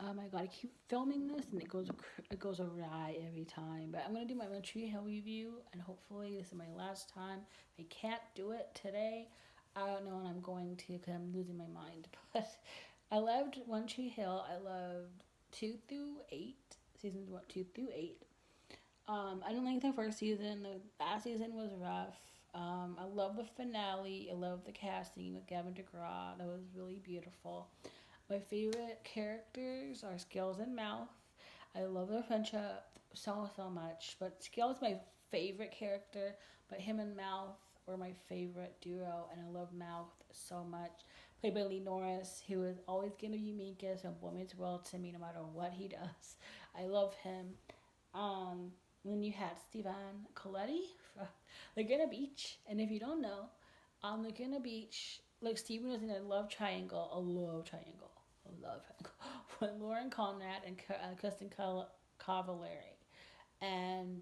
Oh my god, I keep filming this and it goes awry every time. But I'm gonna do my One Tree Hill review, and hopefully this is my last time. If I can't do it today, I don't know when I'm going to because I'm losing my mind. But I loved One Tree Hill. I loved 2 through 8, seasons 1, 2 through 8. I didn't like the first season. The last season was rough. I love the finale. I love the casting with Gavin DeGraw. That was really beautiful. My favorite characters are Skills and Mouth. I love their friendship so much. But Skills is my favorite character, but him and Mouth were my favorite duo, and I love Mouth so much. Played by Lee Norris, who is always going to be meekest and Boy Meets World to me no matter what he does. I love him. Um, then you had Steven Coletti from Laguna Beach, and if you don't know, on Laguna Beach, like Steven was in a love triangle, a love triangle, with Lauren Conrad and Kristen Cavallari, and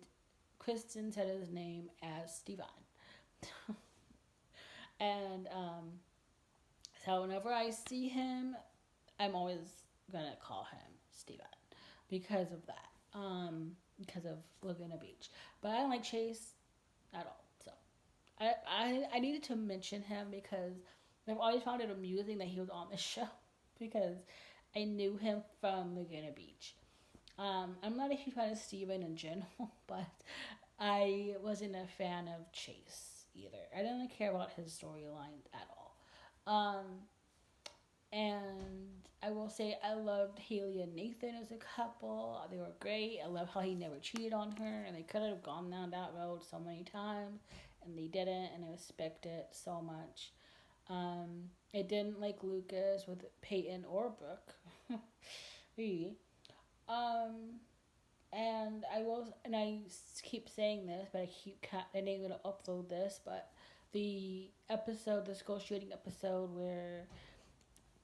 Kristen said his name as Steven, and so whenever I see him, I'm always gonna call him Steven because of that. Because of Laguna Beach. But I don't like Chase at all. So I needed to mention him because I've always found it amusing that he was on the show because I knew him from Laguna Beach. I'm not a huge fan of Steven in general, but I wasn't a fan of Chase either. I didn't care about his storyline at all. And I will say I loved Haley and Nathan as a couple. They were great. I love how he never cheated on her, and they could have gone down that road so many times, and they didn't, and I respect it so much. I didn't like Lucas with Peyton or Brooke. Really. Um, and I keep saying this, but I ain't gonna upload this, but the school shooting episode where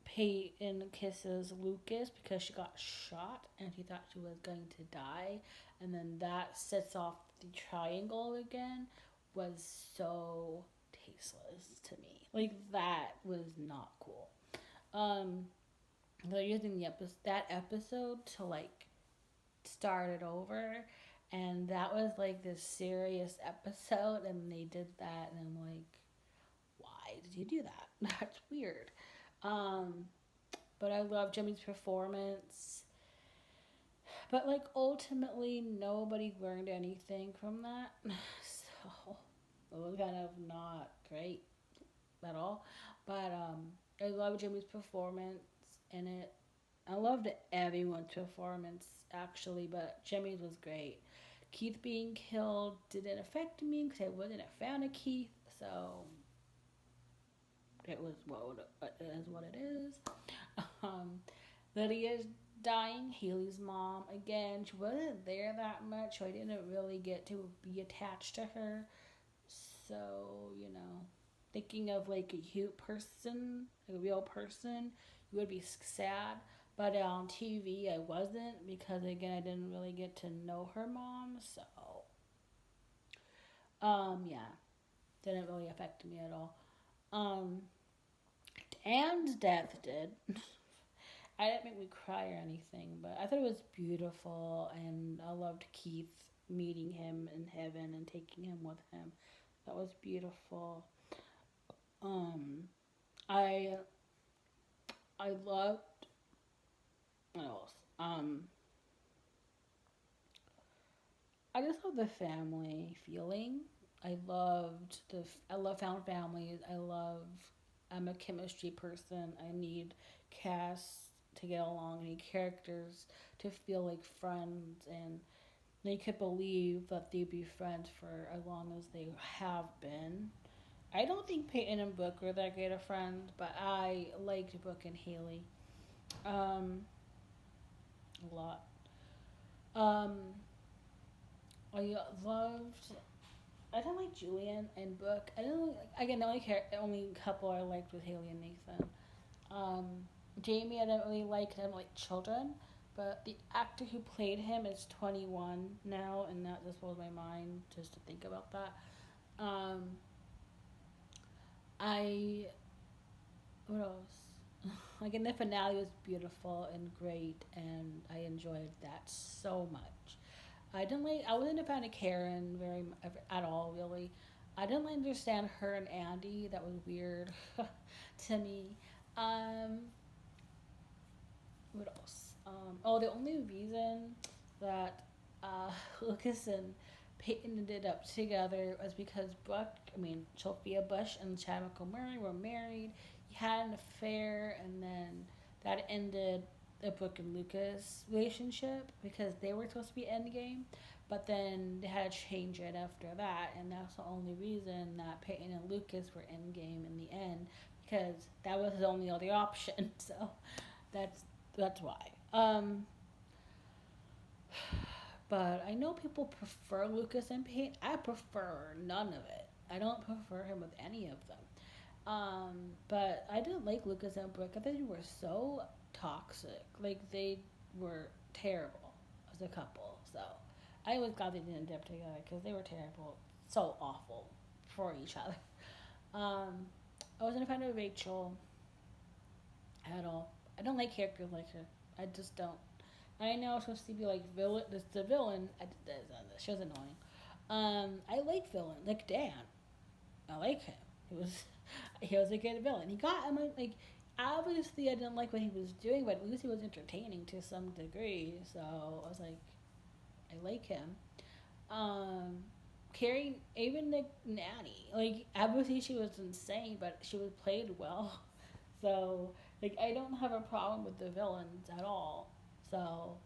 Peyton kisses Lucas because she got shot and she thought she was going to die, and then that sets off the triangle again, was so tasteless to me. Like that was not cool. Um, they're using that episode to like start it over, and that was like this serious episode, and they did that, and I'm like, why did you do that? That's weird. Um, but I love Jimmy's performance. But like ultimately, nobody learned anything from that, so it was kind of not great at all. But I love Jimmy's performance in it. I loved everyone's performance actually, but Jimmy's was great. Keith being killed didn't affect me because I wasn't a fan of Keith, so it was it is what it is. Um, Lydia's dying. Haley's mom again. She wasn't there that much, so I didn't really get to be attached to her. So thinking of like a cute person, like a real person, you would be sad. But on TV, I wasn't because again, I didn't really get to know her mom. So, yeah, didn't really affect me at all. Um, and death did. I didn't make me cry or anything, but I thought it was beautiful, and I loved Keith meeting him in heaven and taking him with him. That was beautiful. Um, I I loved what else? I just love the family feeling. I love found families. I love. I'm a chemistry person. I need casts to get along. I need characters to feel like friends, and they could believe that they'd be friends for as long as they have been. I don't think Peyton and Brooke were that great of friends, but I liked Brooke and Haley um, a lot. Um, I loved. I didn't like Julian and Brooke. I didn't like, again the only couple I liked was Haley and Nathan. Um, Jamie I didn't really like him like children, but the actor who played him is 21 now, and that just blows my mind just to think about that. Um, I what else? Like, and the finale was beautiful and great, and I enjoyed that so much. I wasn't a fan of Karen at all, really. I didn't like understand her and Andy. That was weird to me. Um, what else? Oh, the only reason that Lucas and Peyton ended up together was because Sophia Bush and Chad Murray were married. He had an affair, and then that ended the Brooke and Lucas relationship because they were supposed to be endgame. But then they had to change it after that, and that's the only reason that Peyton and Lucas were endgame in the end because that was the only other option. So that's that's why. But I know people prefer Lucas and Payne. I prefer none of it. I don't prefer him with any of them. But I didn't like Lucas and Brooke. I thought they were so toxic. Like they were terrible as a couple. So I was glad they didn't end up together because they were terrible, so awful for each other. Um, I wasn't a fan of Rachel at all. I don't like characters like her. I just don't. I know it's supposed to be like villain. This the villain. The show's annoying. I like villain like Dan. I like him. He was he was a good villain. He got I mean like obviously I didn't like what he was doing, but at least he was entertaining to some degree. So I was like I like him. Um, Carrie even the nanny like obviously she was insane, but she was played well. So like I don't have a problem with the villains at all. So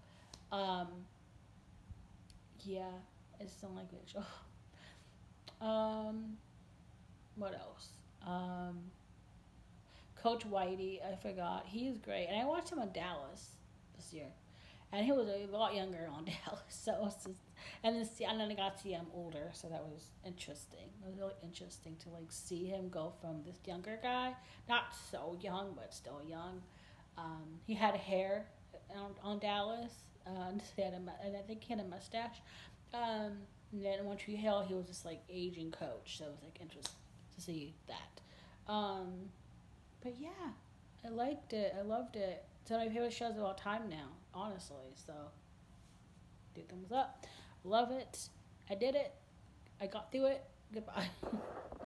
um, yeah, I just don't like Rachel. Um, what else? Coach Whitey, I forgot. He's great, and I watched him on Dallas this year, and he was a lot younger on Dallas. So it's just, and then I got to see him older, so that was interesting. It was really interesting to like see him go from this younger guy, not so young but still young. He had hair on Dallas, and I think he had a mustache. Um, and then in One Tree Hill, he was just like aging coach, so it was like interesting to see that. But yeah, I liked it. I loved it. It's one of my favorite shows of all time now, honestly. So, do thumbs up. Love it. I did it. I got through it. Goodbye.